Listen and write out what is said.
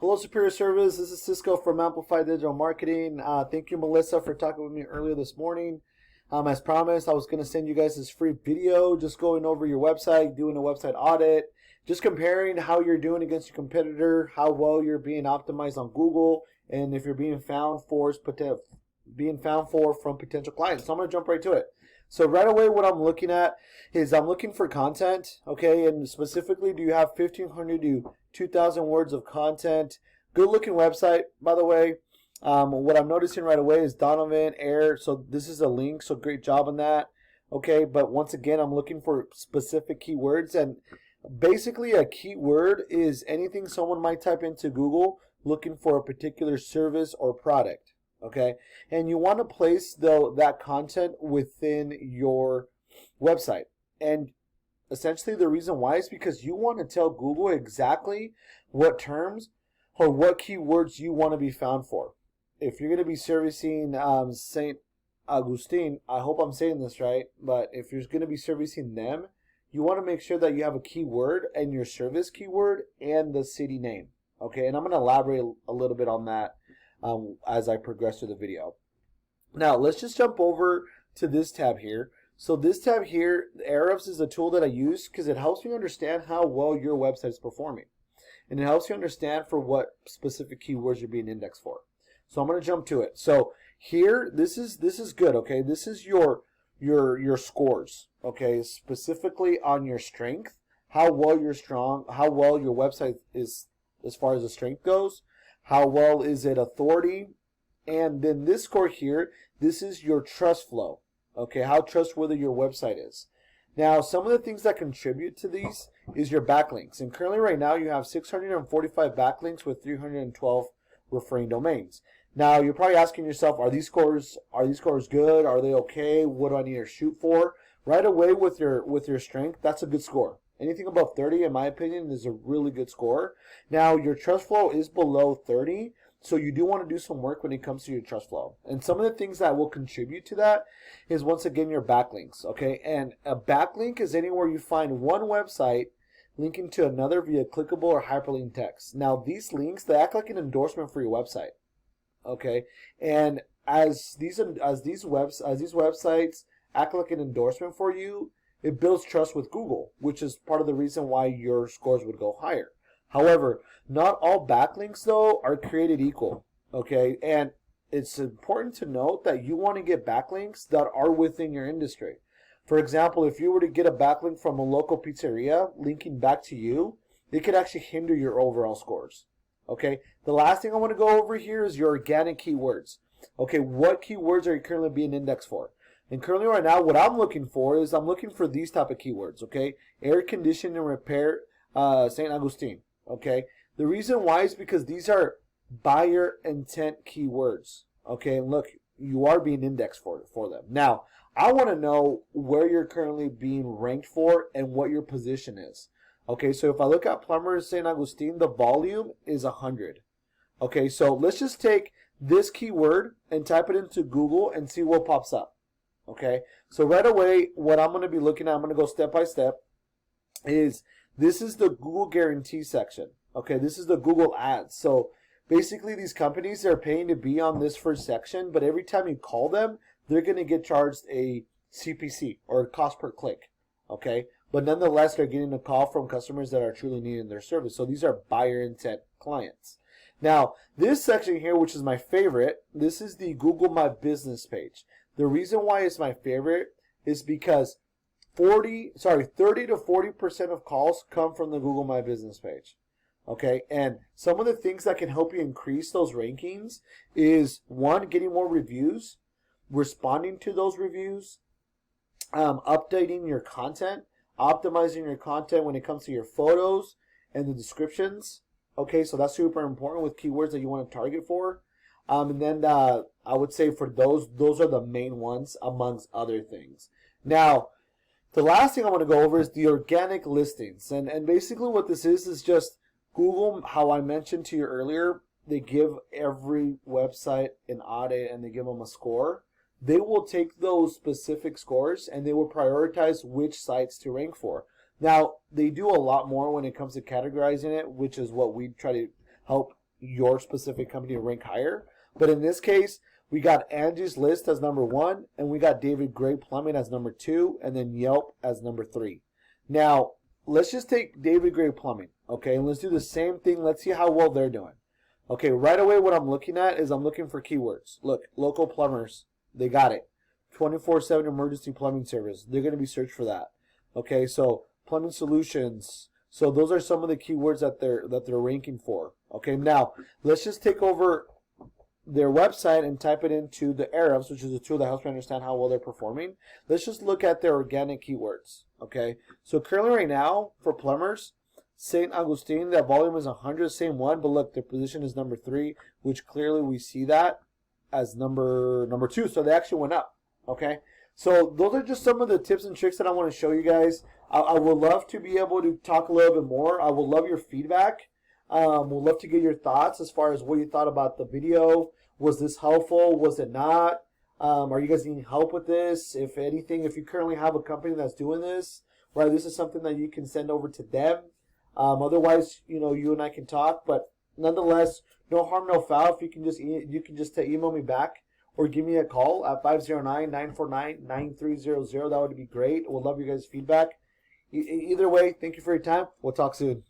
Hello, Superior Service. This is Sisco from Amplify Digital Marketing. Thank you, Melissa, for talking with me earlier this morning. As promised, I was going to send you guys this free video just going over your website, doing a website audit, just comparing how you're doing against your competitor, how well you're being optimized on Google, and if you're being found for from potential clients. So I'm going to jump right to it. So right away, what I'm looking at is I'm looking for content, okay, and specifically, do you have 1,500 to 2,000 words of content? Good looking website, by the way. What I'm noticing right away is Donovan Air. So this is a link, so great job on that. Okay, but once again, I'm looking for specific keywords, and basically a keyword is anything someone might type into Google looking for a particular service or product. Okay, and you want to place that content within your website, and essentially the reason why is because you want to tell Google exactly what terms or what keywords you want to be found for. If you're going to be servicing St. Augustine, I hope I'm saying this right, but if you're going to be servicing them, you want to make sure that you have a keyword and your service keyword and the city name. Okay, and I'm going to elaborate a little bit on that as I progress through the video. Now, let's just jump over to this tab here. So this tab here, Ahrefs, is a tool that I use because it helps me understand how well your website is performing. And it helps you understand for what specific keywords you're being indexed for. So I'm going to jump to it. So here, this is good, okay? This is your scores, okay? Specifically on your strength, how well you're strong, how well your website is as far as the strength goes, how well is it authority, and then this score here, this is your trust flow, okay? How trustworthy your website is. Now, some of the things that contribute to these is your backlinks. And currently right now you have 645 backlinks with 312 referring domains. Now, you're probably asking yourself, are these scores good? Are they okay? What do I need to shoot for? Right away with your strength, that's a good score. Anything above 30, in my opinion, is a really good score. Now, your trust flow is below 30, so you do want to do some work when it comes to your trust flow. And some of the things that will contribute to that is, once again, your backlinks, okay? And a backlink is anywhere you find one website linking to another via clickable or hyperlink text. Now, these links, they act like an endorsement for your website, okay? And as these websites act like an endorsement for you, it builds trust with Google, which is part of the reason why your scores would go higher. However, not all backlinks, though, are created equal, okay? And it's important to note that you want to get backlinks that are within your industry. For example, if you were to get a backlink from a local pizzeria linking back to you, it could actually hinder your overall scores, okay? The last thing I want to go over here is your organic keywords. Okay, what keywords are you currently being indexed for? And currently right now, what I'm looking for is I'm looking for these type of keywords, okay? Air conditioning and repair, St. Augustine, okay? The reason why is because these are buyer intent keywords, okay? And look, you are being indexed for them. Now, I want to know where you're currently being ranked for and what your position is. Okay, so if I look at plumbers St. Augustine, the volume is 100. Okay, so let's just take this keyword and type it into Google and see what pops up. Okay, so right away, what I'm going to be looking at, I'm going to go step by step, is this is the Google guarantee section. Okay, this is the Google ads. So basically, these companies are paying to be on this first section, but every time you call them, they're going to get charged a CPC, or cost per click. Okay, but nonetheless, they're getting a call from customers that are truly needing their service. So these are buyer intent clients. Now, this section here, which is my favorite, this is the Google My Business page. The reason why it's my favorite is because 30 to 40% of calls come from the Google My Business page. Okay, and some of the things that can help you increase those rankings is, one, getting more reviews, responding to those reviews, updating your content, optimizing your content when it comes to your photos and the descriptions. Okay, so that's super important with keywords that you want to target for. And then I would say for those are the main ones amongst other things. Now, the last thing I want to go over is the organic listings. And basically what this is just Google, how I mentioned to you earlier, they give every website an audit and they give them a score. They will take those specific scores and they will prioritize which sites to rank for. Now, they do a lot more when it comes to categorizing it, which is what we try to help your specific company to rank higher. But in this case, we got Angie's List as number 1, and we got David Gray Plumbing as number 2, and then Yelp as number 3. Now, let's just take David Gray Plumbing, okay, and let's do the same thing. Let's see how well they're doing. Okay, right away what I'm looking at is I'm looking for keywords. Look, local plumbers, they got it. 24/7 emergency plumbing service, they're going to be searched for that. Okay, so plumbing solutions. So those are some of the keywords that they're ranking for. Okay, now let's just take over their website and type it into the Arabs, which is a tool that helps me understand how well they're performing. Let's just look at their organic keywords. Okay, so currently right now for plumbers, St. Augustine, that volume is 100, same one, but look, their position is number 3, which clearly we see that as number 2. So they actually went up. Okay, so those are just some of the tips and tricks that I want to show you guys. I would love to be able to talk a little bit more. I would love your feedback. We'd love to get your thoughts as far as what you thought about the video. Was this helpful? Was it not? Are you guys needing help with this? If anything, if you currently have a company that's doing this, right, this is something that you can send over to them. Otherwise, you and I can talk. But nonetheless, no harm, no foul. If you can just email me back or give me a call at 509-949-9300. That would be great. We'll love your guys' feedback. Either way, thank you for your time. We'll talk soon.